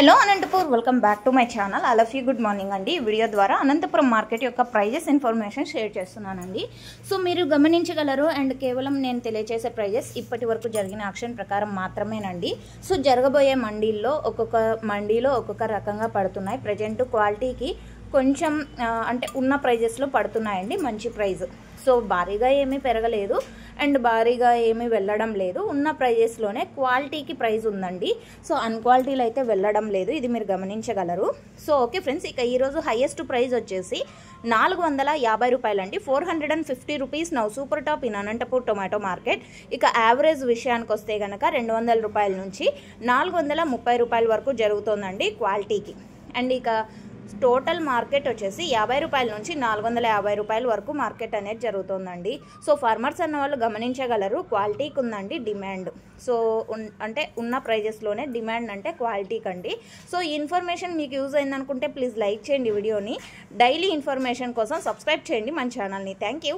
Hello Anantapur welcome back to my channel. I love you. Good morning అండి. Video ద్వారా Anantapuram market యొక్క prices information share చేస్తున్నానండి. So మీరు గమనించగలరు అండ్ కేవలం నేను తెలియజేసే ప్రైజెస్ ఇప్పటి వరకు జరిగిన యాక్షన్ ప్రకారం మాత్రమేనండి. సో జరగబోయే మండీల్లో ఒక్కొక్క రకంగా పడుతున్నాయి. ప్రజెంట్ క్వాలిటీకి కొంచెం అంటే ఉన్న ప్రైజెస్లో పడుతున్నాయండి. మంచి ప్రైజ్. సో భారీగా ఏమీ పెరగలేదు అండ్ భారీగా ఏమీ వెళ్ళడం లేదు. ఉన్న ప్రైజెస్లోనే క్వాలిటీకి ప్రైజ్ ఉందండి. సో అన్క్వాలిటీలో అయితే వెళ్ళడం లేదు. ఇది మీరు గమనించగలరు. సో ఓకే ఫ్రెండ్స్, ఇక ఈరోజు హైయెస్ట్ ప్రైజ్ వచ్చేసి 450 రూపాయలండి. 450 rupees now super top in Anantapur tomato market. ఇక యావరేజ్ విషయానికి వస్తే కనుక 200 రూపాయల నుంచి 430 రూపాయల వరకు జరుగుతుందండి క్వాలిటీకి. అండ్ ఇక టోటల్ మార్కెట్ వచ్చేసి 50 రూపాయల నుంచి 450 రూపాయల వరకు మార్కెట్ అనేది జరుగుతుందండి. సో ఫార్మర్స్ అన్న వాళ్ళు గమనించగలరు, క్వాలిటీకి ఉందండి డిమాండ్. సో అంటే ఉన్న ప్రైజెస్లోనే డిమాండ్ అంటే క్వాలిటీకి అండి. సో ఈ ఇన్ఫర్మేషన్ మీకు యూజ్ అయిందనుకుంటే ప్లీజ్ లైక్ చేయండి వీడియోని. డైలీ ఇన్ఫర్మేషన్ కోసం సబ్స్క్రైబ్ చేయండి మన ఛానల్ని. Thank you.